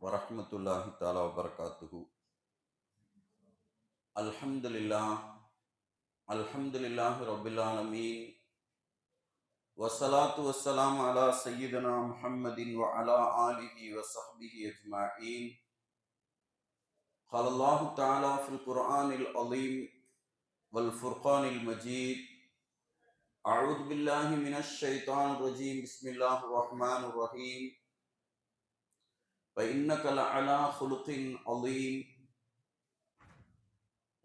வரஹ்மத்துல்லாஹி தஆலா வபரகாத்துஹு. அல்ஹம்துலில்லாஹ் அல்ஹம்துலில்லாஹி ரப்பில் ஆலமீன் வஸ்ஸலாத்து வஸ்ஸலாமு அலா சய்யிதினா முஹம்மதின் வ அலா ஆலிஹி வ ஸஹ்பிஹி அஜ்மஈன். क़ாலல்லாஹு தஆலா ஃபில் குர்ஆனில் அலீம் வல் ஃபுர்கானில் மஜீத். அஊது பில்லாஹி மினஷ் ஷைத்தானிர் ரஜீம். பிஸ்மில்லாஹிர் ரஹ்மானிர் ரஹீம். வ இன்னக லஅலா குலுகின் அலீம்.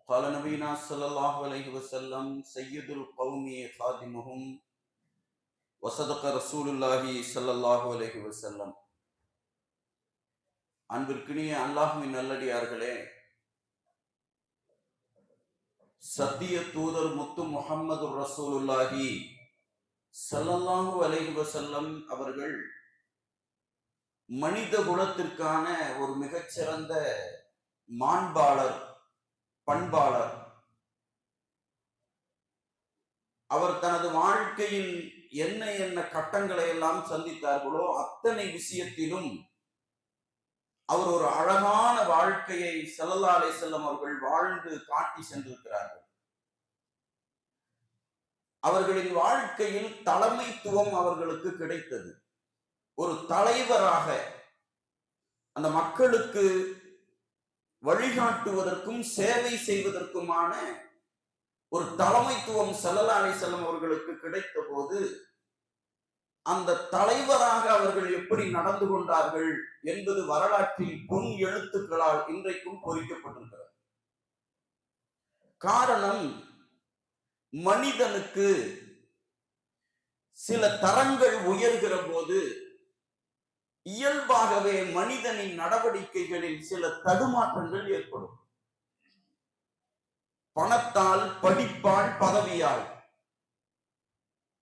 قال نبينا صلى الله عليه وسلم سيد القوم خادمهم وصدق رسول الله صلى الله عليه وسلم. அன்பிற்கினிய அல்லாஹ்வின் நல்லடியார்களே, சத்திய தூதர் முத்து முஹம்மது ரசூலுல்லாஹி ஸல்லல்லாஹு அலைஹி வஸல்லம் அவர்கள் மனித குலத்திற்கான ஒரு மிகச்சிறந்த மாண்பாளர், பண்பாளர். அவர் தனது வாழ்க்கையில் என்ன என்ன கட்டங்களை எல்லாம் சந்தித்தார்களோ அத்தனை விஷயத்திலும் அவர் ஒரு அழகான வாழ்க்கையை ஸல்லல்லாஹு அலைஹி வஸல்லம் அவர்கள் வாழ்ந்து காட்டி சென்றிருக்கிறார்கள். அவர்களின் வாழ்க்கையில் தலைமைத்துவம் அவர்களுக்கு கிடைத்தது. ஒரு தலைவராக அந்த மக்களுக்கு வழிகாட்டுவதற்கும் சேவை செய்வதற்குமான ஒரு தலைமைத்துவம் ஸல்லல்லாஹு அலைஹி வஸல்லம் அவர்களுக்கு கிடைத்த போது அந்த தலைவராக அவர்கள் எப்படி நடந்து கொண்டார்கள் என்பது வரலாற்றில் பொன் எழுத்துக்களால் இன்றைக்கும் பொறிக்கப்பட்டிருக்கிறது. காரணம், மனிதனுக்கு சில தரங்கள் உயர்கிற போது இயல்பாகவே மனிதனின் நடவடிக்கைகளில் சில தடுமாற்றங்கள் ஏற்படும். பணத்தால், படிப்பால், பதவியால்,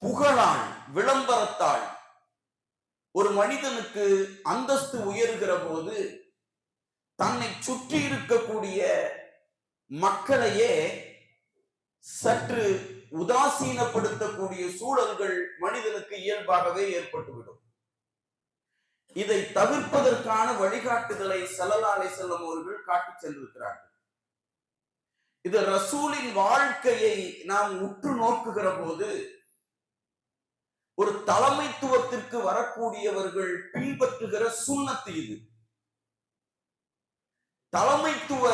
புகழால், விளம்பரத்தால் ஒரு மனிதனுக்கு அந்தஸ்து உயர்கிற போது தன்னை சுற்றி இருக்கக்கூடிய மக்களையே சற்று உதாசீனப்படுத்தக்கூடிய சூழல்கள் மனிதனுக்கு இயல்பாகவே ஏற்பட்டுவிடும். இதை தவிர்ப்பதற்கான வழிகாட்டுதலை ஸல்லல்லாஹு அலைஹி வஸல்லம் அவர்கள் காட்டி சென்றிருக்கிறார்கள். இது ரசூலின் வாழ்க்கையை நாம் உற்று நோக்குகிற போது ஒரு தலைமைத்துவத்திற்கு வரக்கூடியவர்கள் பின்பற்றுகிற சுன்னத்து இது. தலைமைத்துவ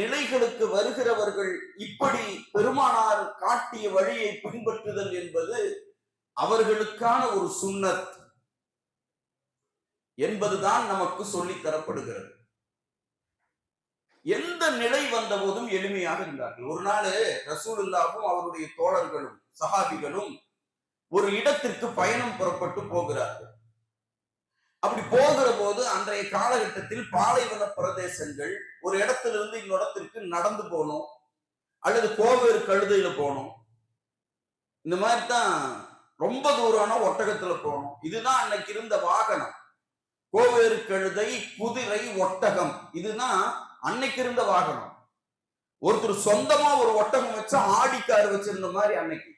நிலைகளுக்கு வருகிறவர்கள் இப்படி பெருமானார் காட்டிய வழியை பின்பற்றுதல் என்பது அவர்களுக்கான ஒரு சுன்னத் என்பதுதான் நமக்கு சொல்லித் தரப்படுகிறது. எந்த நிலை வந்த போதும் எளிமையாக இருந்தார்கள். ஒரு நாள் ரசூலுல்லாஹும் அவருடைய தோழர்களும் சஹாபிகளும் ஒரு இடத்திற்கு பயணம் புறப்பட்டு போகிறார்கள். அப்படி போகிற போது அன்றைய காலகட்டத்தில் பாலைவன பிரதேசங்கள், ஒரு இடத்திலிருந்து இன்னொரு இடத்திற்கு நடந்து போகணும் அல்லது கோவேறு கழுதையில போகணும். இந்த மாதிரி தான் ரொம்ப தூரம்னா ஒட்டகத்துல போகணும். இதுதான் அன்னைக்கு இருந்த வாகனம். கோவேறு கழுதை, குதிரை, ஒட்டகம், இதுதான் அன்னைக்கு இருந்த வாகனம். ஒருத்தர் சொந்தமா ஒரு ஒட்டகம் வச்சா ஆடிக்காரு வச்சிருந்த மாதிரி அன்னைக்கு.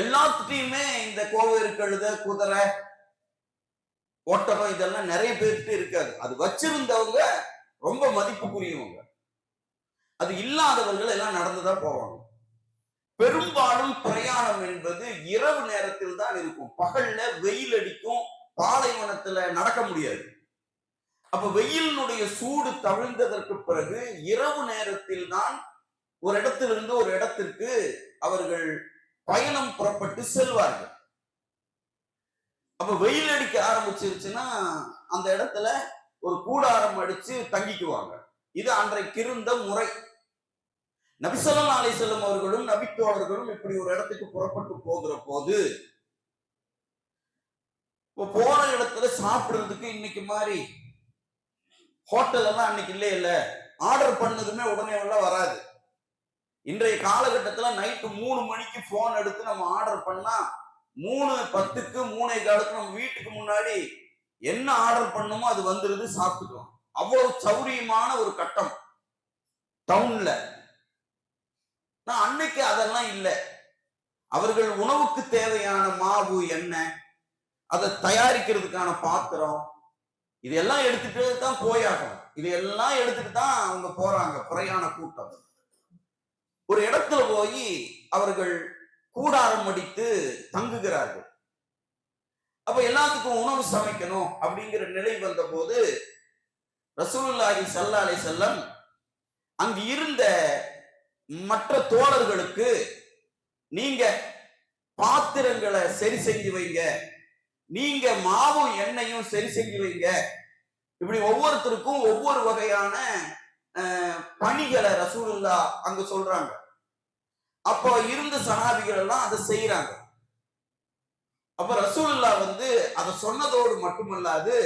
எல்லாத்துட்டையுமே இந்த கோவேறு கழுதை, குதிரை, ஒட்டகம் இதெல்லாம் நிறைய பேர்கிட்ட இருக்காது. அது வச்சிருந்தவங்க ரொம்ப மதிப்புக்குரியவங்க. அது இல்லாதவர்கள் எல்லாம் நடந்துதான் போவாங்க. பெரும்பாலும் பிரயாணம் என்பது இரவு நேரத்தில் தான் இருக்கும். பகல்ல வெயில் அடிக்கும், பாலைவனத்துல நடக்க முடியாது. அப்ப வெயிலினுடைய சூடு தவிழ்ந்ததற்கு பிறகு இரவு நேரத்தில் தான் ஒரு இடத்திலிருந்து ஒரு இடத்திற்கு அவர்கள் பயணம் புறப்பட்டு செல்வார்கள். அப்ப வெயில் அடிக்க ஆரம்பிச்சிருச்சுன்னா அந்த இடத்துல ஒரு கூடாரம் அடிச்சு தங்கிக்குவாங்க. இது அன்றைக்கு இருந்த முறை. நபி ஸல்லல்லாஹு அலைஹி வஸல்லம் அவர்களும் நபித்தோழர்களும் இப்படி ஒரு இடத்துக்கு புறப்பட்டு போகிற போது போன இடத்துல சாப்பிடுறதுக்கு இன்னைக்கு மாதிரி ஹோட்டல் எல்லாம் அன்னைக்கு இல்ல ஆர்டர் பண்ணதுமே உடனே எல்லாம் வராது. இன்றைய காலகட்டத்துல நைட்டு 3 மணிக்கு போன் எடுத்து நம்ம ஆர்டர் பண்ணா 3:10க்கு 3:15க்கு நம்ம வீட்டுக்கு முன்னாடி என்ன ஆர்டர் பண்ணுமோ அது வந்துருது, சாப்பிட்டுக்கலாம். அவ்வளவு சௌரியமான ஒரு கட்டம் டவுன்ல. அன்னைக்கு அதெல்லாம் இல்லை. அவர்கள் உணவுக்கு தேவையான மாவு, எண்ணெய், அதை தயாரிக்கிறதுக்கான பாத்திரம், இதெல்லாம் எடுத்துட்டு தான் போயாகணும். இதையெல்லாம் எடுத்துட்டு தான் அவங்க போறாங்க. பிரயாண கூட்டம் ஒரு இடத்துல போய் அவர்கள் கூடாரம் அடித்து தங்குகிறார்கள். அப்ப எல்லாத்துக்கும் உணவு சமைக்கணும் அப்படிங்கிற நிலை வந்த போது ரசூலுல்லாஹி ஸல்லல்லாஹு அலைஹி வஸல்லம் அங்கு இருந்த மற்ற தோழர்களுக்கு, நீங்க பாத்திரங்களை சரி செஞ்சு வைங்க, நீங்க மாவும் எண்ணெயும் சரி செஞ்சு வைங்க, இப்படி ஒவ்வொருத்தருக்கும் ஒவ்வொரு வகையான பணிகளை ரசூலுல்லாஹ் அங்க சொல்றாங்க. அப்போ இருந்த சஹாபிகள் எல்லாம் அதை செய்யறாங்க. அப்ப ரசூலுல்லாஹ் அதை சொன்னதோடு மட்டுமல்லாது,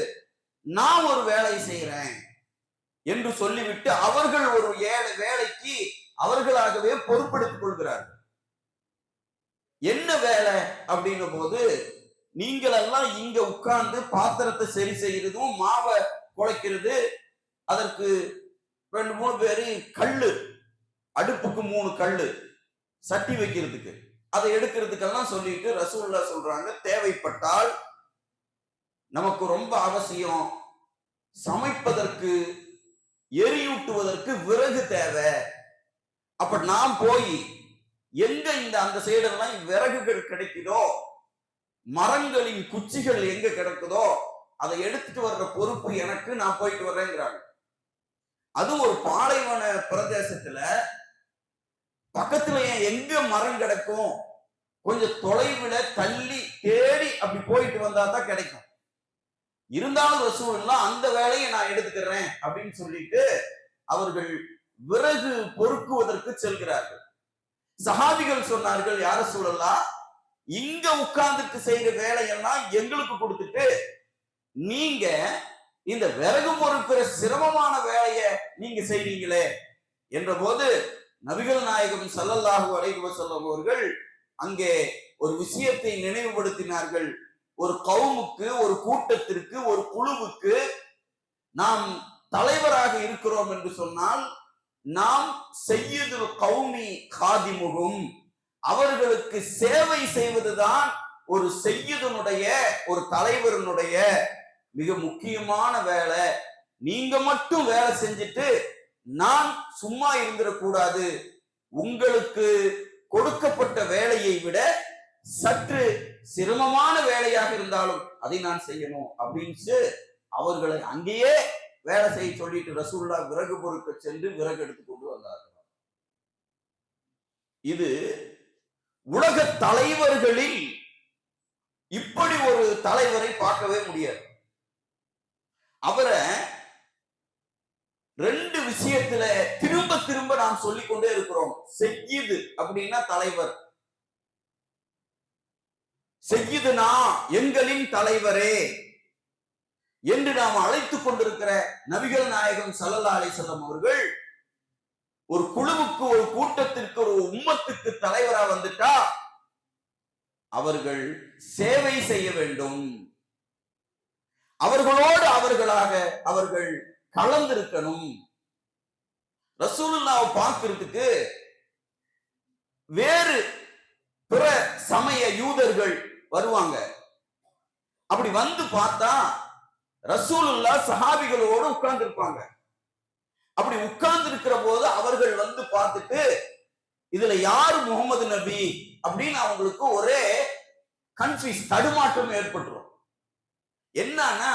நான் ஒரு வேலை செய்யறேன் என்று சொல்லிவிட்டு அவர்கள் ஒரு வேலைக்கு அவர்களாகவே பொறுப்பெடுத்துக் கொள்கிறார்கள். என்ன வேலை அப்படின்னும் போது, நீங்கள் எல்லாம் இங்க உட்கார்ந்து பாத்திரத்தை சரி செய்யறதும் மாவை குழைக்கிறது, அதற்கு 2-3 பேரு கல்லு, அடுப்புக்கு 3 கல்லு, சட்டி வைக்கிறதுக்கு, அதை எடுக்கிறதுக்கெல்லாம் சொல்லிட்டு ரசூலுல்லாஹ் சொல்றாங்க, தேவைப்பட்டால் நமக்கு ரொம்ப அவசியம், சமைப்பதற்கு எரியூட்டுவதற்கு விறகு தேவை. அப்ப நான் போய் எங்க அந்த சைடெல்லாம் விறகுகள் கிடைக்குதோ, மரங்களின் குச்சிகள் எங்க கிடைக்குதோ அதை எடுத்துட்டு வர்ற பொறுப்பு எனக்கு, நான் போயிட்டு வர்றேங்கிறாங்க. அது ஒரு பாலைவன பிரதேசத்துல பக்கத்துல எங்க மரம் கிடைக்கும், கொஞ்சம் தொலைவுல தள்ளி தேடி அப்படி போயிட்டு வந்தா தான் கிடைக்கும். இருந்தாலும் ரசூலுல்லாஹ் அந்த வேலையை நான் எடுத்துக்கிறேன் அப்படின்னு சொல்லிட்டு அவர்கள் விறகு பொறுக்குவதற்கு செல்கிறார்கள். சஹாபிகள் சொன்னார்கள், யார ரசூலுல்லாஹ், இங்க உட்கார்ந்துட்டு செய்யற வேலையெல்லாம் எங்களுக்கு கொடுத்துட்டு நீங்க இந்த விறகு பொறுக்கிற சிரமமான வேலையை நீங்க செய்றீங்களே என்ற போது, நபிகள் நாயகம் ஸல்லல்லாஹு அலைஹி வஸல்லம் அவர்கள் அங்கே ஒரு விஷயத்தை நினைவுபடுத்தினார்கள். ஒரு கவுமுக்கு, ஒரு கூட்டத்திற்கு, ஒரு குழுவுக்கு நாம் தலைவராக இருக்கிறோம் என்று சொன்னால், நாம் சய்யிதுல் கௌமி காதிமுகும், அவர்களுக்கு சேவை செய்வதுதான் ஒரு சய்யிதுனுடைய, ஒரு தலைவருடைய மிக முக்கியமான வேலை. நீங்க மட்டும் வேலை செஞ்சுட்டு நான் சும்மா இருந்துடக்கூடாது, உங்களுக்கு கொடுக்கப்பட்ட வேலையை விட சற்று சிரமமான வேலையாக இருந்தாலும் அதை நான் செய்யணும் அப்படின்னு அவர்களை அங்கேயே வேலை செய்ய சொல்லிட்டு ரசூலுல்லாஹ் விறகு பொறுக்க சென்று விறகு எடுத்து கொண்டு வந்தார்கள். இது உலக தலைவர்களில் இப்படி ஒரு தலைவரை பார்க்கவே முடியாது. அவரை 2 விஷயத்துல திரும்ப திரும்ப நாம் சொல்லிக் கொண்டே இருக்கிறோம். சய்யிது அப்படின்னா தலைவர், சய்யிதுனா எங்களின் தலைவரே என்று நாம் அழைத்துக் கொண்டிருக்கிற நபிகள் நாயகம் ஸல்லல்லாஹு அலைஹி வஸல்லம் அவர்கள் ஒரு குழுவுக்கு, ஒரு கூட்டத்திற்கு, ஒரு உம்மத்துக்கு தலைவரா வந்துட்டா அவர்கள் சேவை செய்ய வேண்டும். அவர்களோடு அவர்களாக அவர்கள் கலந்திருக்கணும். ரசூலுல்லாஹ்வை பார்க்கிறதுக்கு வேறு பிற சமய யூதர்கள் வருவாங்க. அப்படி வந்து பார்த்தா ரசூலுல்லாஹ் சஹாபிகளோடு உட்கார்ந்து இருப்பாங்க. அப்படி உட்கார்ந்து இருக்கிற போது அவர்கள் வந்து பார்த்துட்டு, இதுல யாரு முகமது நபி அப்படின்னு அவங்களுக்கு ஒரே கன்ஃபியூஸ், தடுமாற்றம் ஏற்பட்டுரும். என்னன்னா,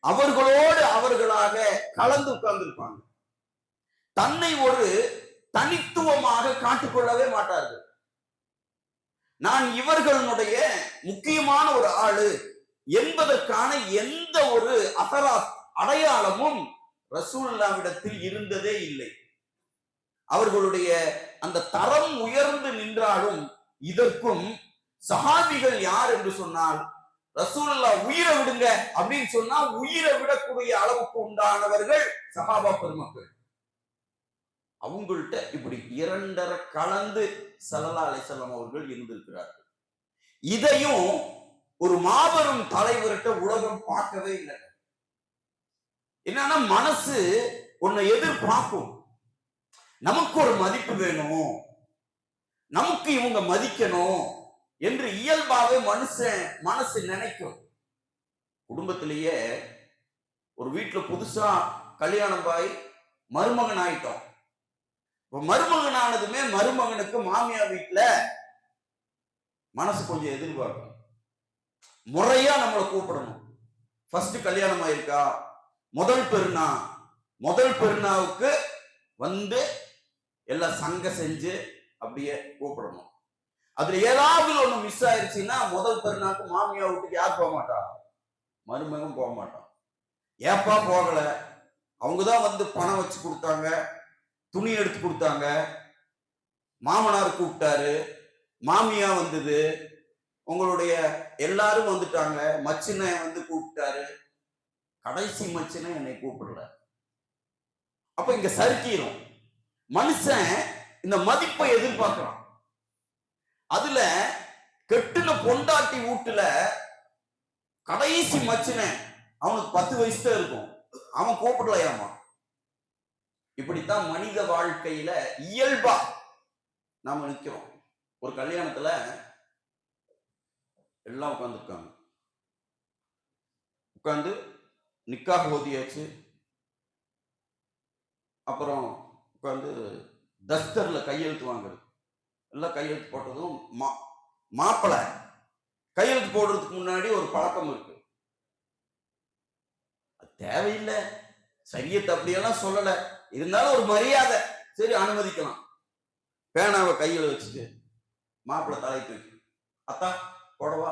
அவர்களோடு அவர்களாக கலந்து உட்கார்ந்து இருப்பாங்க. தன்னை ஒரு தனித்துவமாக காட்டிக்கொள்ளவே மாட்டார்கள். நான் இவர்களுடைய முக்கியமான ஒரு ஆளு என்பதற்கான எந்த ஒரு அடையாளமும் ரசூலுல்லாஹ்விடத்தில் இருந்ததே இல்லை. அவர்களுடைய அந்த தரம் உயர்ந்து நின்றாலும் இதற்கும் சஹாபிகள் யார் என்று சொன்னால், ரசூலுல்லாஹ் உயிரை விடுங்க அப்படின்னு சொன்னா உயிரை விடக்கூடிய அளவுக்கு உண்டானவர்கள் சஹாபா பெருமக்கள். அவங்கள்ட்ட இப்படி 2 கலந்து ஸல்லல்லாஹு அலைஹி வஸல்லம் அவர்கள் இருந்திருக்கிறார்கள். இதையும் ஒரு மாபெரும் தலைவர்கிட்ட உலகம் பார்க்கவே இல்லை. என்னன்னா, மனசு உன்னை எதிர்பார்க்கும், நமக்கு ஒரு மதிப்பு வேணும், நமக்கு இவங்க மதிக்கணும் என்று இயல்பாவே மனசு நினைக்கும். குடும்பத்திலேயே ஒரு வீட்டுல புதுசா கல்யாணம் ஆகி மருமகன் ஆயிட்டோம். இப்ப மருமகன் ஆனதுமே மருமகனுக்கு மாமியார் வீட்டுல மனசு கொஞ்சம் எதிர்பார்க்கும். முறையா நம்மளை கூப்பிடணும். ஃபர்ஸ்ட் கல்யாணம் ஆயிருக்கா, முதல் பெருநாவுக்கு வந்து எல்லாம் சங்க செஞ்சு அப்படியே கூப்பிடணும். அதுல ஏதாவது ஒண்ணு மிஸ் ஆயிருச்சுன்னா முதல் பெருநாளுக்கு மாமியா வீட்டுக்கு யார் போக மாட்டா? மருமகன் போக மாட்டான். ஏப்பா போகல? அவங்கதான் வந்து பணம் வச்சு கொடுத்தாங்க, துணி எடுத்து கொடுத்தாங்க, மாமனார் கூப்பிட்டாரு, மாமியா வந்தது, உங்களுடைய எல்லாரும் வந்துட்டாங்க, மச்சின வந்து கூப்பிட்டாரு, கடைசி மச்சின என்னை கூப்பிடல. அப்ப இங்க சறுக்கிரும். மனுஷன் இந்த மதிப்பை எதிர்பார்க்கிறான். அதுல கெட்டுன பொண்டாட்டி வீட்டுல கடைசி மச்சின அவனுக்கு 10 வயசு தான் இருக்கும், அவன் கூப்பிடலையாமா. இப்படித்தான் மனித வாழ்க்கையில இயல்பா நாம நிக்கிறோம். ஒரு கல்யாணத்துல எல்லாம் உட்கார்ந்துருக்காங்க. உட்கார்ந்து நிக்காஹ் ஓதியாச்சு. அப்புறம் உட்கார்ந்து தஸ்தர்ல கையெழுத்து வாங்குறது. எல்லாம் கையெழுத்து போட்டதும் மாப்பிள்ளை கையெழுத்து போடுறதுக்கு முன்னாடி ஒரு பழக்கம் இருக்கு. தேவையில்லை, சரியத்தை அப்படியெல்லாம் சொல்லல, இருந்தாலும் ஒரு மரியாதை, சரி அனுமதிக்கலாம். பேனாவை கையில் வச்சுட்டு மாப்பிள்ளை தலை தூக்கி, அத்தா போடவா?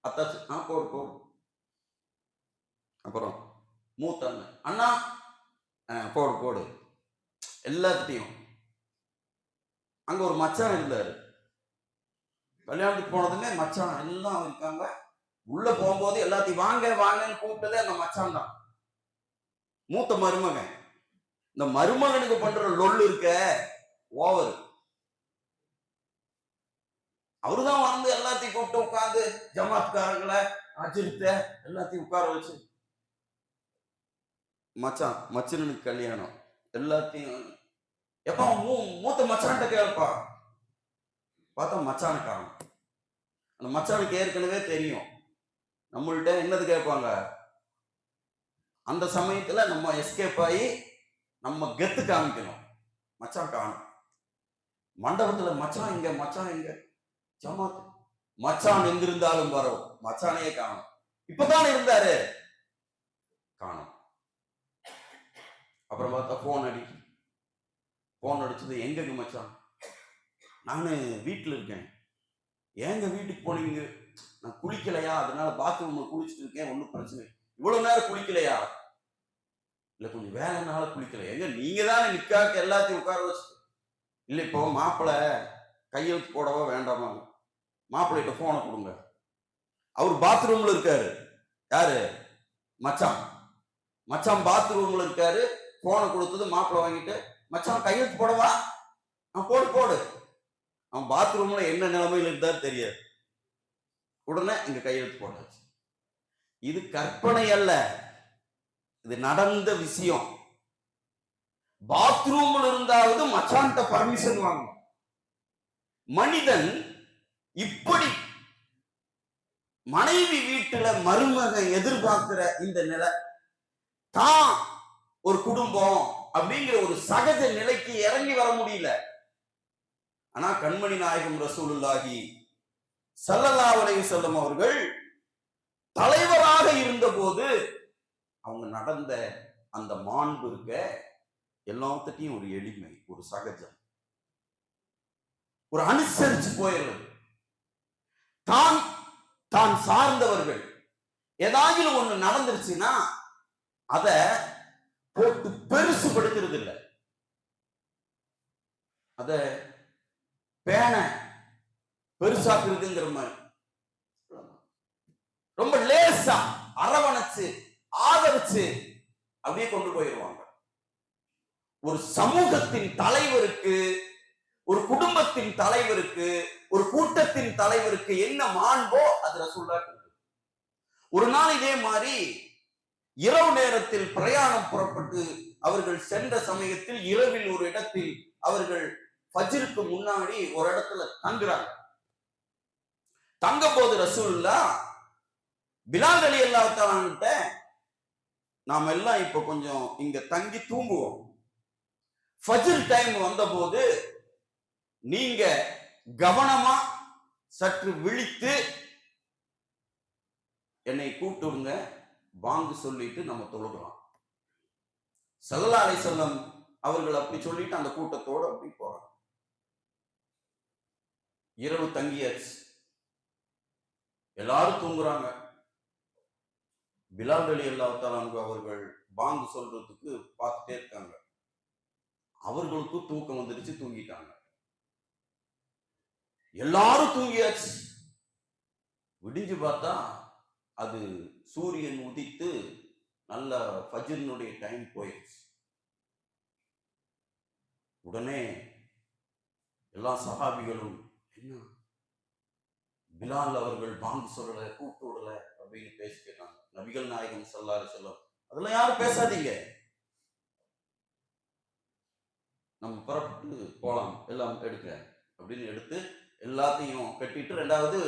அத்தா போடு போடு. அப்புறம் மூத்த அண்ணா போடு போடு. எல்லாத்தையும் அங்க ஒரு மச்சான் இருந்தாரு. கல்யாணத்துக்கு போனதுமே மச்சான் எல்லாம் இருக்காங்க. உள்ள போகும்போது எல்லாத்தையும் வாங்க வாங்கன்னு கூப்பிட்டதே அந்த மச்சான் தான், மூத்த மருமகன். இந்த மருமகனுக்கு பண்ற லொல்லு இருக்க ஓவர். அவருதான் வந்து எல்லாத்தையும் கூப்பிட்டு உட்காந்து ஜமாத்காரங்களை அஜித்த எல்லாத்தையும் உட்கார வச்சு, மச்சனுக்கு கல்யாணம் எல்லாத்தையும் எப்ப மூத்த மச்சான்கிட்ட கேட்பா. பார்த்தா மச்சான காணும். அந்த மச்சானுக்கு ஏற்கனவே தெரியும் நம்மள்கிட்ட என்னது கேட்பாங்க. அந்த சமயத்துல நம்ம எஸ்கேப் ஆகி நம்ம கெத்து காமிக்கணும். மச்சான் காணும். மண்டபத்துல மச்சான் இங்க, மச்சான் இங்க, ஜமாத் மச்சான் எங்கிருந்தாலும் வரும், மச்சானையே காணும். இப்பதானே இருந்தாரு, காணும். அப்புறம் பார்த்தா போன் அடிச்சது, எங்க மச்சான்? நானு வீட்டுல இருக்கேன். ஏங்க வீட்டுக்கு போனீங்க? நான் குளிக்கலையா, அதனால பாத்ரூம்ல குளிச்சுட்டு இருக்கேன், ஒன்றும் பிரச்சனை. இவ்வளவு நேரம் குளிக்கலையா? இல்ல கொஞ்சம் வேலைனால குளிக்கல. எங்க நீங்க தானே நிக்காக்கு எல்லாத்தையும் உட்கார வச்சு. இல்ல இப்போ மாப்பிள்ளை கையெழுத்து போடவா வேண்டாமா? மாப்பிள்ளைகிட்ட போனை கொடுங்க. அவர் பாத்ரூம்ல இருக்காரு. யாரு? மச்சான் பாத்ரூம்ல இருக்காரு. போனை கொடுத்தது மாப்பிள்ளை வாங்கிட்டு, மச்சான் கையெழுத்து போடவா? போடு. அவன் பாத்ரூம்ல என்ன நிலைமையில இருந்தா தெரியாது. உடனே இங்க கையெழுத்து போட்டாச்சு. இது கற்பனை அல்ல, இது நடந்த விஷயம். பாத்ரூம்ல இருந்தாவது மச்சான்ட்ட பர்மிஷன் வாங்கணும். மனிதன் இப்படி மனைவி வீட்டுல மருமகன் எதிர்பார்க்கிற இந்த நிலை தான் ஒரு குடும்பம் அப்படிங்கிற ஒரு சகஜ நிலைக்கு இறங்கி வர முடியல. ஆனா கண்மணி நாயகம் ரசூலுல்லாஹி ஸல்லல்லாஹு அலைஹி வஸல்லம் அவர்கள் தலைவராக இருந்த போது அவங்க நடந்த அந்த மாண்பு இருக்க, எல்லாத்துட்டையும் ஒரு எளிமை, ஒரு சகஜம், ஒரு அனுசரிச்சு போயிடுறது. தான் சார்ந்தவர்கள் ஏதாவது ஒண்ணு நடந்துருச்சுன்னா அத போட்டு பெருசுபடுத்துறது இல்லை. அத பேன பெருசாக்குறதுங்கிற மாதிரி ரொம்ப லேசா அரவணைச்சு ஆதரிச்சு அப்படியே கொண்டு போயிடுவாங்க. ஒரு சமூகத்தின் தலைவருக்கு, ஒரு குடும்பத்தின் தலைவருக்கு, ஒரு கூட்டத்தின் தலைவருக்கு என்ன மாண்போ அது ரசூலுல்லாஹ். ஒரு நாள் இதே மாதிரி இரவு நேரத்தில் பிரயாணம் புறப்பட்டு அவர்கள் சென்ற சமயத்தில் இரவில் ஒரு இடத்தில் அவர்கள் ஃபஜ்ருக்கு முன்னாடி ஒரு இடத்துல தங்குறாங்க. தங்கும் போது ரசூலுல்லாஹ் பிலால் ரலியல்லாஹு தஆலா நாம எல்லாம் இப்ப கொஞ்சம் இங்க தங்கி தூங்குவோம். ஃபஜ்ர் டைம் வந்தபோது நீங்க கவனமா சற்று விழித்து என்னை கூப்பிட்டு விடுங்க, பாங்கு சொல்லிட்டு நம்ம தொழுகலாம். ஸல்லல்லாஹு அலைஹி வஸல்லம் அவர்கள் அப்படி சொல்லிட்டு அந்த கூட்டத்தோடு அப்படி போறாங்க. இரவு தங்கியாச்சு, எல்லாரும் தூங்குறாங்க. பிலால் ரலியல்லாஹு தஆலா அவர்கள் பாங்கு சொல்றதுக்கு பார்த்துட்டே இருக்காங்க. அவர்களுக்கும் தூக்கம் வந்துடுச்சு, தூங்கிட்டாங்க. எல்லாரும் தூங்கியாச்சு. விடிஞ்சு பார்த்தா அது சூரியன் உதித்து நல்ல ஃபஜ்ரினுடைய டைம் போயிடுச்சு. உடனே எல்லா சஹாபிகளும், என்ன பிலால் அவர்கள் பாங்கு சொல்லல, கூப்பிட்டு விடல அப்படின்னு பேசிக்கிறாங்க. நபிகள் நாயகம் ஸல்லல்லாஹு அலைஹி வஸல்லம், அதெல்லாம் யாரும் பேசாதீங்க, நம்ம புறப்பட்டு போலாம், எல்லாம் எடுக்க அப்படின்னு எடுத்து எல்லாத்தையும் கட்டிட்டு, ரெண்டாவது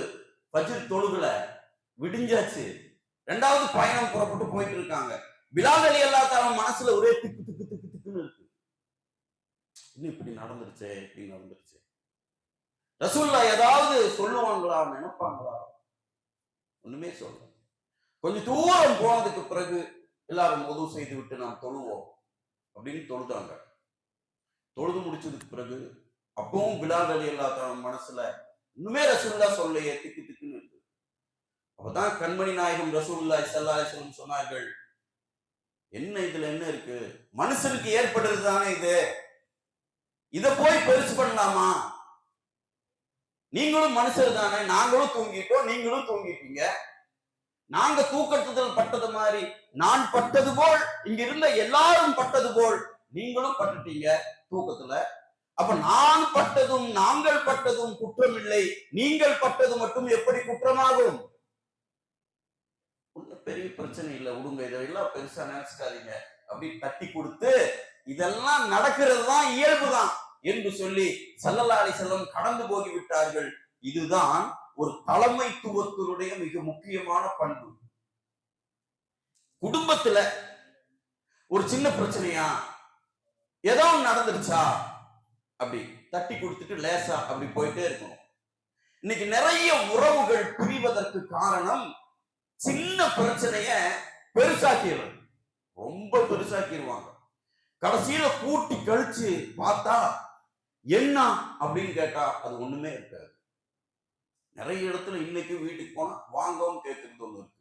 ஃபஜ்ர் தொழுகல, விடிஞ்சாச்சு, ரெண்டாவது பயணம் புறப்பட்டு போயிட்டு இருக்காங்க. பிலால் ரலியல்லாஹு தஆலா மனசுல ஒரே திக்கு திக்கு திக்கு திக்குன்னு இருக்கு. இன்னும் இப்படி நடந்துருச்சே, இப்படி நடந்துருச்சு. ரசூலுல்லாஹ் ஏதாவது சொல்லுவாங்களா, நினைப்பாங்களா? ஒண்ணுமே சொல்ல. கொஞ்சம் தூரம் போனதுக்கு பிறகு எல்லாரும் உதவு செய்து விட்டு நாம் தொழுவோம் அப்படின்னு தொழுதாங்க. தொழுது முடிச்சதுக்கு பிறகு அப்பவும் பிலால் ரலியல்லாஹு தஆலா மனசுல இன்னுமே ரசூலுல்லாஹ் சொல்லையே, திக்கு திக்குன்னு இருக்கு. அப்பதான் கண்மணி நாயகம் ரசூலுல்லாஹி ஸல்லல்லாஹு அலைஹி வஸல்லம் சொன்னார்கள், என்ன இதுல என்ன இருக்கு, மனுஷனுக்கு ஏற்படுறது தானே இது, இத போய் பெருசு பண்ணலாமா? நீங்களும் மனுஷர் தானே, நாங்களும் தூங்கிட்டோம், நீங்களும் தூங்கிட்டீங்க. நாங்க தூக்கத்தில் பட்டது மாதிரி நான் பட்டது போல் இங்க இருந்த எல்லாரும் பட்டது போல் நீங்களும் பட்டுட்டீங்க தூக்கத்துல. அப்ப நான் பட்டதும் நாங்கள் பட்டதும் குற்றம் இல்லை, நீங்கள் பட்டது மட்டும் எப்படி குற்றமாகும்? ஒன்னும் பெரிய பிரச்சனை இல்லை, விடுங்க, இதெல்லாம் பெருசா நினைச்சுக்காதீங்க அப்படி தட்டி கொடுத்து, இதெல்லாம் நடக்கிறது தான், இயல்புதான் என்று சொல்லி ஸல்லல்லாஹு அலைஹி வஸல்லம் கடந்து போகி விட்டார்கள். இதுதான் ஒரு தலைமைத்துவத்தினுடைய மிக முக்கியமான பண்பு. குடும்பத்துல ஒரு சின்ன பிரச்சனையா, ஏதோ நடந்துருச்சா, அப்படி தட்டி கொடுத்துட்டு லேசா அப்படி போயிட்டே இருக்கணும். இன்னைக்கு நிறைய உறவுகள் பிரிவதற்கு காரணம், சின்ன பிரச்சனைய பெருசாக்கிடுறது, ரொம்ப பெருசாக்கிடுவாங்க. கடைசியில கூட்டி கழிச்சு பார்த்தா என்ன அப்படின்னு கேட்டா அது ஒண்ணுமே இருக்காது. நிறைய இடத்துல இன்னைக்கு வீட்டுக்கு போனா வாங்கவும் கேட்கறது ஒண்ணு இருக்கு.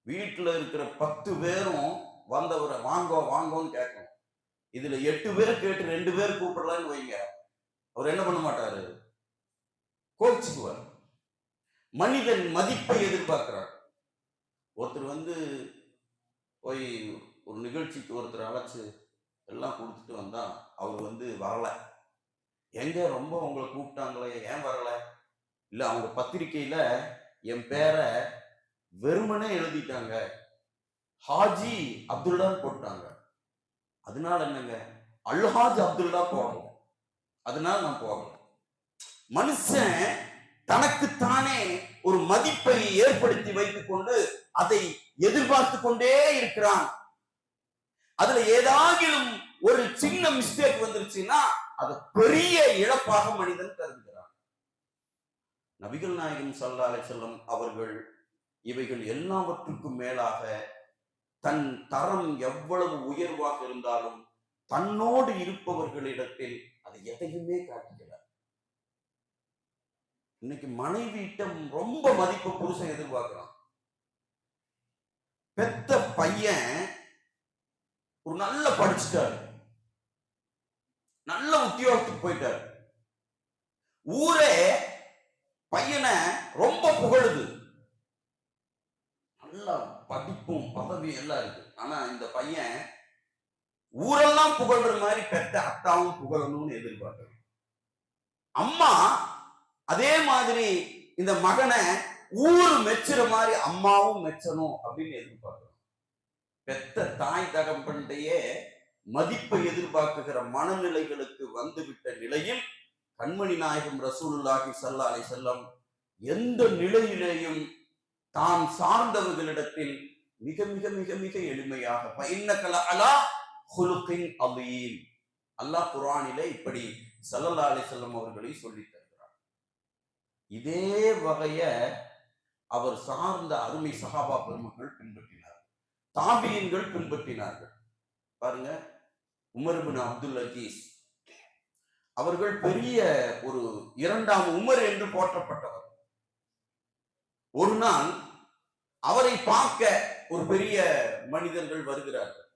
வீட்டுல இருக்கிற 10 பேரும் வந்தவரை வாங்கோ வாங்கோன்னு கேட்கணும். இதுல 8 பேரை கேட்டு 2 பேர் கூப்பிடலான்னு வைங்க, அவர் என்ன பண்ண மாட்டாரு, கோச்சுக்குவார். மனிதன் மதிப்பை எதிர்பார்க்கிறார். ஒருத்தர் போய் ஒரு நிகழ்ச்சிக்கு ஒருத்தர் அழைச்சு எல்லாம் கொடுத்துட்டு வந்தா அவர் வரல. எங்க ரொம்ப உங்களை கூப்பிட்டாங்களே, ஏன் வரல? இல்ல, அவங்க பத்திரிக்கையில என் பேரை வெறுமனே எழுதிட்டாங்க, ஹாஜி அப்துல்லான்னு போட்டாங்க. அதனால என்னங்க, அல்ஹாஜ் அப்துல்லா போகணும், அதனால நான் போகல. மனுஷன் தனக்குத்தானே ஒரு மதிப்பை ஏற்படுத்தி வைத்துக் கொண்டு அதை எதிர்பார்த்து கொண்டே இருக்கிறான். அதுல ஏதாகிலும் ஒரு சின்ன மிஸ்டேக் வந்துருச்சுன்னா அது பெரிய இழப்பாக மனிதன் கருதுகிறான். நபிகள் நாயகம் ஸல்லல்லாஹு அலைஹி வஸல்லம் அவர்கள் இவைகள் எல்லாவற்றுக்கும் மேலாக தன் தரம் எவ்வளவு உயர்வாக இருந்தாலும் தன்னோடு இருப்பவர்களிடத்தில் அது எதையுமே காட்டுகிறார். இன்னைக்கு மனைவியிடம் ரொம்ப மதிப்பு புருஷன் எதிர்பார்க்கிறான். பெத்த பையன் ஒரு நல்ல படிச்சுட்டாரு, நல்ல உத்தியோகத்துக்கு போயிட்டாரு, ஊரே பையனை ரொம்ப புகழுது, நல்ல படிப்பும் பதவி எல்லாம் இருக்கு. ஆனா இந்த பையன் ஊரெல்லாம் புகழ்ற மாதிரி பெத்த அத்தாவும் புகழணும்னு எதிர்பார்க்கிறான். அம்மா அதே மாதிரி இந்த மகனை ஊர் மெச்சுற மாதிரி அம்மாவும் மெச்சணும் அப்படின்னு எதிர்பார்க்கிறோம். பெத்த தாய் தகப்பன்டையே மதிப்பை எதிர்பார்க்குகிற மனநிலைகளுக்கு வந்துவிட்ட நிலையில் கண்மணி நாயகம் ரசூலுல்லாஹி ஸல்லல்லாஹு அலைஹி வஸல்லம் எந்த நிலையிலேயும் தான் சார்ந்தவர்களிடத்தில் மிக மிக மிக மிக எளிமையாக அல்லாஹ் குர்ஆனிலே இப்படி ஸல்லல்லாஹு அலைஹி வஸல்லம் அவர்களை சொல்லி தருகிறார். இதே வகைய அவர் சார்ந்த அருமை சஹாபா பெருமக்கள் பின்பற்றினார், தாபியீன்கள் பின்பற்றினார்கள். பாருங்க, உமர் இப்னு அப்துல் அஜீஸ் அவர்கள் பெரிய ஒரு இரண்டாம் உமர் என்று போற்றப்பட்டவர். ஒரு நாள் அவரை பார்க்க ஒரு பெரிய மனிதர்கள் வருகிறார்கள்.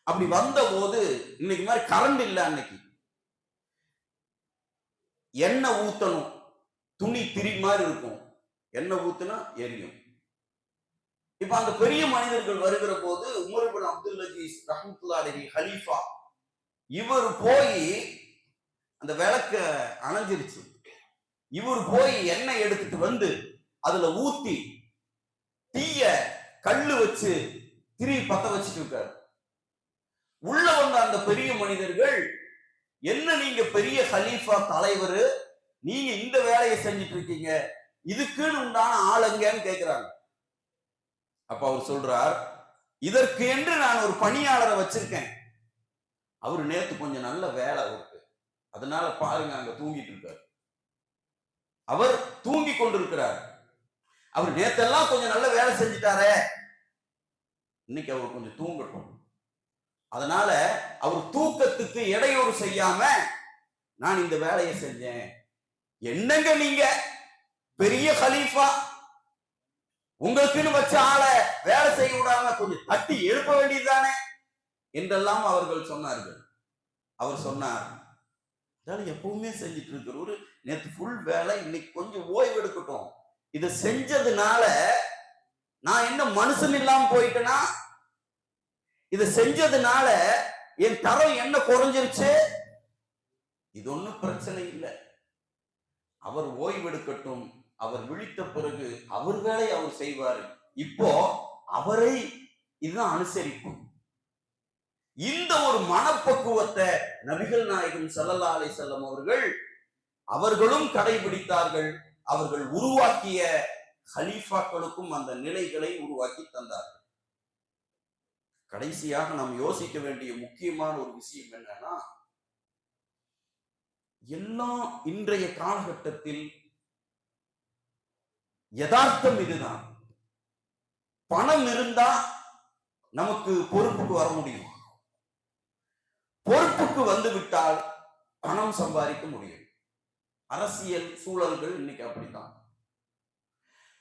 அப்படி வந்த போது, இன்னைக்கு மாதிரி கரண்ட் இல்ல, அன்னைக்கு எண்ணெய் ஊத்தணும், துணி திரி மாதிரி இருக்கும், எண்ணெய் ஊத்துனா எரியும். இப்ப அந்த பெரிய மனிதர்கள் வருகிற போது உமர் இப்னு அப்துல் அஜீஸ் ரஹ்மத்துல்லாஹி அலைஹி ஹலீஃபா இவர் போய் அந்த விளக்க அணைஞ்சிருச்சு, இவர் போய் எண்ணெய் எடுத்துட்டு வந்து அதுல ஊத்தி தீய கல்லு வச்சு திரி பத்த வச்சுட்டு இருக்காரு. உள்ள வந்த அந்த பெரிய மனிதர்கள், என்ன நீங்க பெரிய ஹலீஃபா தலைவர், நீங்க இந்த வேலையை செஞ்சுட்டு இருக்கீங்க, இதுக்குன்னு உண்டான ஆளுங்கன்னு கேட்கிறாங்க. அப்ப அவர் சொல்றார், இதற்கு என்று நான் ஒரு பணியாளரை வச்சிருக்கேன், அவரு நேத்து கொஞ்சம் நல்ல வேலை இருக்கு, அதனால பாருங்க அங்க தூங்கிட்டு இருக்காரு. அவர் தூங்கி கொண்டிருக்கிறார். அவர் நேத்தெல்லாம் கொஞ்சம் நல்ல வேலை செஞ்சுட்டாரே, இன்னைக்கு அவர் கொஞ்சம் தூங்கட்டும், அதனால அவர் தூக்கத்துக்கு இடையூறு செய்யாம நான் இந்த வேலையை செஞ்சேன். என்னங்க நீங்க பெரிய கலீஃபா, உங்களுக்குன்னு வச்ச ஆளை வேலை செய்ய விடாம கொஞ்சம் தட்டி எழுப்ப வேண்டியதுதானே என்றெல்லாம் அவர்கள் சொன்னார்கள். அவர் சொன்னார், எப்பவுமே செஞ்சுட்டு இருக்கிற நேற்று ஃபுல் வேலை, இன்னைக்கு கொஞ்சம் ஓய்வு எடுக்கட்டும், இதை செஞ்சதுனால நான் என்ன மனுஷன் இல்லாம போயிட்டேனா, இதை செஞ்சதுனால என் தரம் என்ன குறைஞ்சிருச்சு, இது ஒன்றும் பிரச்சனை இல்லை, அவர் ஓய்வு எடுக்கட்டும், அவர் விழித்த பிறகு அவர் வேலை அவர் செய்வாரு, இப்போ அவரை இதுதான் அனுசரிப்பு. இந்த ஒரு மனப்பக்குவத்தை நபிகள் நாயகம் ஸல்லல்லாஹு அலைஹி வஸல்லம் அவர்களும் கடைபிடித்தார்கள். அவர்கள் உருவாக்கிய ஹலீஃபாக்களுக்கும் அந்த நிலைகளை உருவாக்கி தந்தார்கள். கடைசியாக நாம் யோசிக்க வேண்டிய முக்கியமான ஒரு விஷயம் என்னன்னா, எல்லாம் இன்றைய காலகட்டத்தில் யதார்த்தம் இதுதான். பணம் இருந்தா நமக்கு பொறுப்புக்கு வர முடியும், பொறுப்புக்கு வந்து விட்டால் பணம் சம்பாதிக்க முடியும். அரசியல் சூழல்கள் இன்னைக்கு அப்படித்தான்.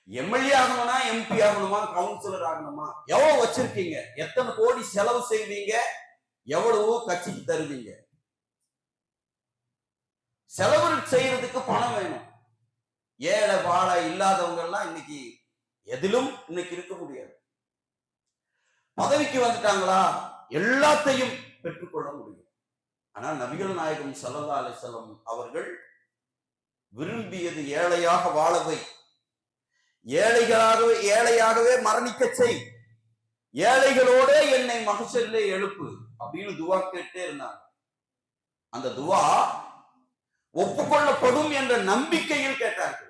எம்எல்ஏ ஆகணும்னா, எம்பி ஆகணுமா, கவுன்சிலர் ஆகணுமா, எவ்வளவு வச்சிருக்கீங்க, எத்தனை கோடி செலவு செய்வீங்க, எவ்வளவு கட்சிக்கு தருவீங்க, செலவு செய்யறதுக்கு பணம் வேணும். ஏழை வாழை இல்லாதவங்க எல்லாம் இன்னைக்கு எதிலும் இன்னைக்கு இருக்க முடியாது. பதவிக்கு வந்துட்டாங்களா எல்லாத்தையும் பெற்றுக்கொள்ள முடியும். ஆனால் நபிகள் நாயகம் ஸல்லல்லாஹு அலைஹி வஸல்லம் அவர்கள் விரும்பியது ஏழையாக வாழவை, ஏழையாகவே மரணிக்க செய், ஏழைகளோட என்னை மகசூலிலே எழுப்பு அப்படின்னு துவா கேட்டே இருந்தாங்க. அந்த துவா ஒப்புக்கொள்ளப்படும் என்ற நம்பிக்கையில் கேட்டார்கள்.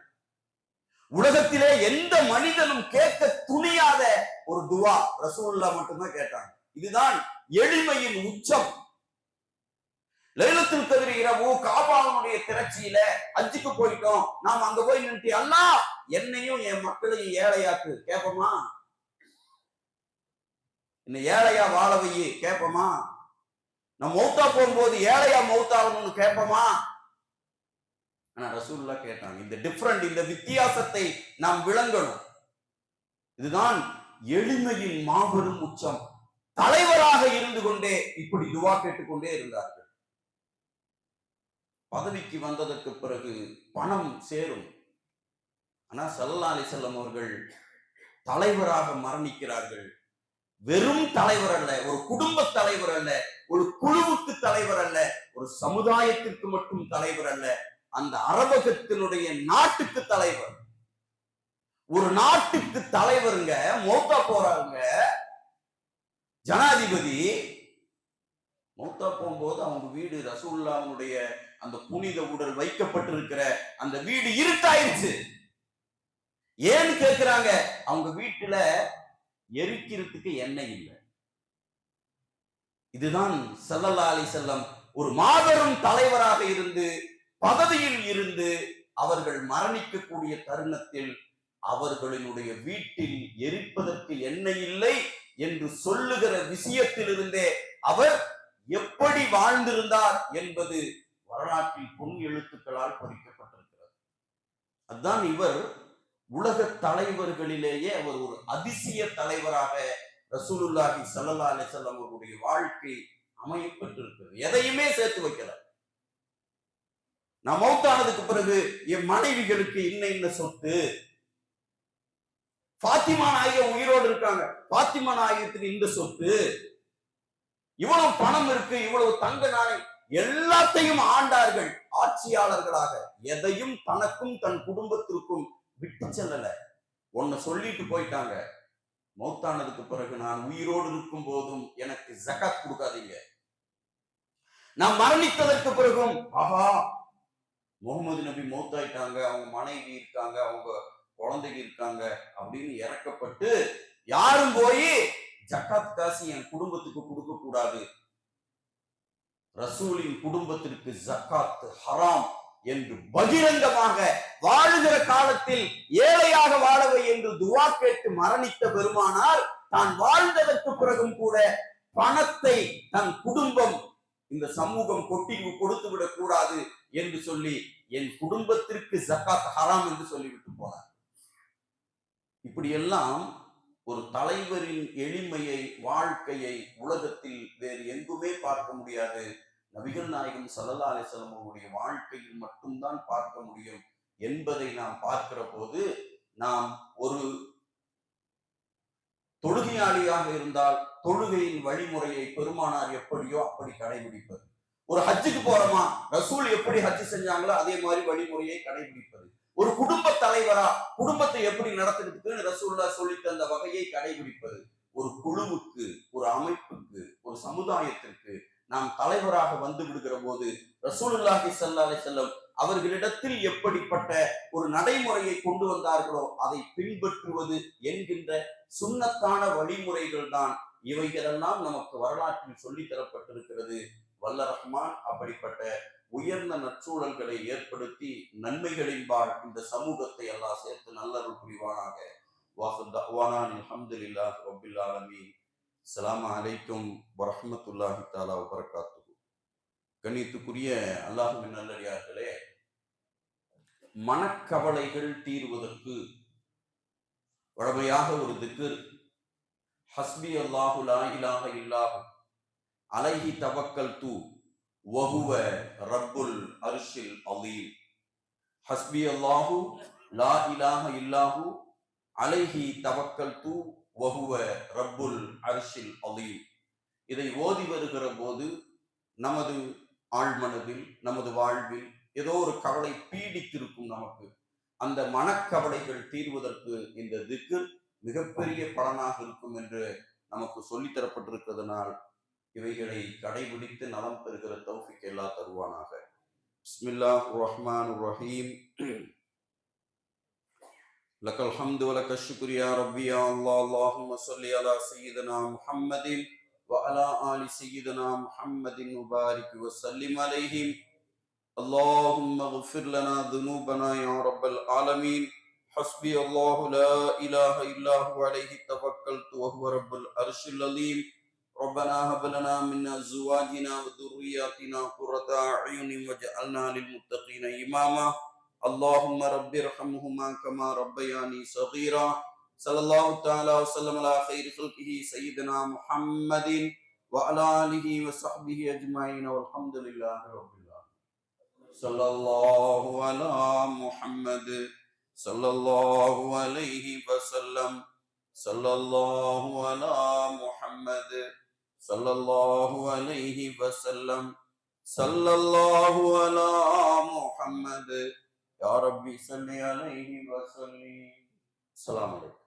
உலகத்திலே எந்த மனிதனும் கேட்க துணியாத ஒரு துவா ரசூலுல்லாஹ் மட்டும்தான் கேட்டாங்க. இதுதான் எளிமையின் உச்சம். லைலத்துல் கத்ர் இரவு காபாவுடைய திரட்சியில ஹஜ்ஜுக்கு போயிட்டோம், நாம் அங்க போய் நின்று அல்லாஹ் என்னையும் என் மக்களையும் ஏழையாக்கு கேட்போமா, இன்னும் ஏழையா வாழவையே கேட்போமா, நம்ம மௌத்தா போகும்போது ஏழையா மௌத்தாகணும்னு கேட்போமா? ஆனா ரசூலுல்லாஹ் கேட்டாங்க. இந்த டிஃபரண்ட், இந்த வித்தியாசத்தை நாம் விளங்கணும். இதுதான் எளிமையின் மாபெரும் உச்சம். தலைவராக இருந்து கொண்டே இப்படி துவா கேட்டுக்கொண்டே இருந்தார்கள். பதவிக்கு வந்ததற்கு பிறகு பணம் சேரும். ஆனா ஸல்லல்லாஹு அலைஹி வஸல்லம் அவர்கள் தலைவராக மரணிக்கிறார்கள். வெறும் தலைவர் அல்ல, ஒரு குடும்ப தலைவர் அல்ல, ஒரு குழுவுக்கு தலைவர் அல்ல, ஒரு சமுதாயத்திற்கு மட்டும் தலைவர் அல்ல, அந்த அரபகத்தினுடைய நாட்டுக்கு தலைவர். ஒரு நாட்டுக்கு தலைவருங்க மௌத்தா போறாங்க. ஜனாதிபதி மௌத்தா போகும்போது அவங்க வீடு ரசூலுல்லாஹ்வுடைய அந்த புனித உடல் வைக்கப்பட்டிருக்கிற அந்த வீடு இருட்டாயிருச்சு. ஏன்னு கேட்கிறாங்க, அவங்க வீட்டுல எரிக்கிறதுக்கு எண்ணெய் இல்லை. இதுதான் ஸல்லல்லாஹு அலைஹி வஸல்லம் ஒரு மாபெரும் தலைவராக இருந்து பதவியில் இருந்து அவர்கள் மரணிக்கக்கூடிய தருணத்தில் அவர்களினுடைய வீட்டில் எரிப்பதற்கு எண்ணெய் இல்லை என்று சொல்லுகிற விஷயத்திலிருந்தே அவர் எப்படி வாழ்ந்திருந்தார் என்பது வரலாற்றில் பொன் எழுத்துக்களால் பொறிக்கப்பட்டிருக்கிறது. அதுதான் இவர் உலக தலைவர்களிலேயே அவர் ஒரு அதிசய தலைவராக ரசூலுல்லாஹி ஸல்லல்லாஹு அலைஹி வஸல்லம் அவருடைய வாழ்க்கை அமையப்பட்டிருக்கிறது. எதையுமே சேர்த்து வைக்கல. நான் மௌத்தானதுக்கு பிறகு என் மனைவிகளுக்கு இன்ன சொத்து, பாத்திமா நாயகம் உயிரோடு இருக்காங்க, பாத்திமா நாயகத்துக்கு இந்த சொத்து, இவ்வளவு பணம் இருக்கு, இவ்வளவு தங்க நாணயம், எல்லாத்தையும் ஆண்டார்கள் ஆட்சியாளர்களாக. எதையும் தனக்கும் தன் குடும்பத்திற்கும் விட்டு செல்லல. ஒன்னு சொல்லிட்டு போயிட்டாங்க, மௌத்தானதுக்கு பிறகு நான் உயிரோடு இருக்கும் போதும் எனக்கு ஜகாத் கொடுக்காதீங்க. நான் மரணித்ததற்கு பிறகும் ஆஹா முகமது நபி மௌத்தாயிட்டாங்க, அவங்க மனைவி இருக்காங்க, அவங்க குழந்தைங்க இருக்காங்க அப்படின்னு இறக்கப்பட்டு யாரும் போய் ஜகாத் காசு என் குடும்பத்துக்கு கொடுக்க கூடாது, ரசூலின் குடும்பத்திற்கு ஜகாத் ஹராம் என்று பகிரங்கமாக வாழுகிற காலத்தில் ஏழையாக வாழவை என்று துவா கேட்டு மரணித்த பெருமானார் தான் வாழ்ந்ததற்கு பிறகும் கூட பணத்தை தன் குடும்பம் இந்த சமூகம் கொட்டி கொடுத்து விடக் கூடாது என்று சொல்லி என் குடும்பத்திற்கு ஜகாத் ஹராம் என்று சொல்லிவிட்டு போனார். இப்படியெல்லாம் ஒரு தலைவரின் எளிமையை, வாழ்க்கையை உலகத்தில் வேறு எங்குமே பார்க்க முடியாது. நபிகள் நாயகம் ஸல்லல்லாஹு அலைஹி வஸல்லம் அவருடைய வாழ்க்கையில் மட்டும்தான் பார்க்க முடியும் என்பதை நாம் பார்க்கிற போது, நாம் ஒரு தொழுகையாளியாக இருந்தால் தொழுகையின் வழிமுறையை பெருமானார் எப்படியோ அப்படி கடைபிடிப்பது. ஒரு ஹஜ்ஜுக்கு போறோமா, ரசூல் எப்படி ஹஜ் செஞ்சாங்களோ அதே மாதிரி வழிமுறையை கடைபிடிப்பது. ஒரு குடும்ப தலைவரா குடும்பத்தை எப்படி நடத்துறதுக்கு ரசூலுல்லாஹ் சொல்லி தந்த வகையை கடைபிடிப்பது. ஒரு குழுவுக்கு, ஒரு அமைப்புக்கு, ஒரு சமுதாயத்திற்கு நாம் தலைவராக வந்து விடுகிற போது ரசூலுல்லாஹி ஸல்லல்லாஹு அலைஹி வஸல்லம் அவர்களிடத்தில் எப்படிப்பட்ட ஒரு நடைமுறையை கொண்டு வந்தார்களோ அதை பின்பற்றுவது என்கின்ற சுன்னத்தான வழிமுறைகள் தான் இவைகளெல்லாம் நமக்கு வரலாற்றில் சொல்லி தரப்பட்டிருக்கிறது. வல்ல ரஹ்மான் அப்படிப்பட்ட உயர்ந்த நற்சூழல்களை ஏற்படுத்தி நன்மைகளின்பால் இந்த சமூகத்தை எல்லாம் சேர்த்து நல்லருள் புரிவானாக. அல்ஹம்துலில்லாஹி ரப்பில் ஆலமீன். அஸ்ஸலாமு அலைக்கும் வரஹ்மத்துல்லாஹி தஆலா வபரகாத்துஹு. கண்ணியத்துக்குரிய அல்லாஹ்வின் நல்லடியார்களே, மனக்கவலைகள் தீர்வதற்கு வழமையாக ஒரு திக்ர், ஹஸ்பி அல்லாஹு லா இலாஹ இல்லாஹு அலைஹி தவக்கல்து வஹுவ ரப்புல் அர்ஷில் அலீம். ஹஸ்பி அல்லாஹு லா இலாஹ இல்லாஹு அலைஹி தவக்கல்து வஹுவ ரப்புல் அர்ஷில் அலீம். இதை ஓதி வருகிற போது நமது ஆழ்மனதில், நமது வாழ்வில் ஏதோ ஒரு கவலை பீடித்திருக்கும். நமக்கு அந்த மனக்கவலைகள் தீர்வதற்கு இந்த திக்ர் மிகப்பெரிய பலனாக இருக்கும் என்று நமக்கு சொல்லித்தரப்பட்டிருக்கிறதுனால் இவைகளை கடைபிடித்து நலம் பெறுகிற தௌஃபீக் அல்லாஹ் தருவானாக. பிஸ்மில்லாஹிர் ரஹ்மானிர் ரஹீம். லக்கல் ஹம்து வ லக்கஷ் ஷுக்ரு யா ரப்பி யா அல்லாஹ். அல்லாஹும்ம ஸல்லி அலா சய்யிதினா முஹம்மதின் வ அலா ஆலி சய்யிதினா முஹம்மதின் வ பாரிக் வ ஸல்லிம் அலைஹிம். அல்லாஹும்ம இக்ஃபிர் லனா ذுனூபனா யா ரப்பல் ஆலமீன். ஹஸ்பி அல்லாஹு லா இலாஹ இல்லா ஹு அலைஹி தவக்கல்து வ ஹுவ ரப்புல் அர்ஷில் அலீம். ربنا هب لنا من ازواجنا وذرياتنا قرة اعين واجعلنا للمتقين اماما. اللهم رب ارحمهما كما ربياني صغيرا. صلى الله تعالى وسلم على خير خلقه سيدنا محمد وعلى اله وصحبه اجمعين والحمد لله رب العالمين. صلى الله على محمد صلى الله عليه وسلم. صلى الله على محمد صلى الله عليه وسلم. صلى الله على محمد يا ربي صل عليه وسلم. السلام عليكم.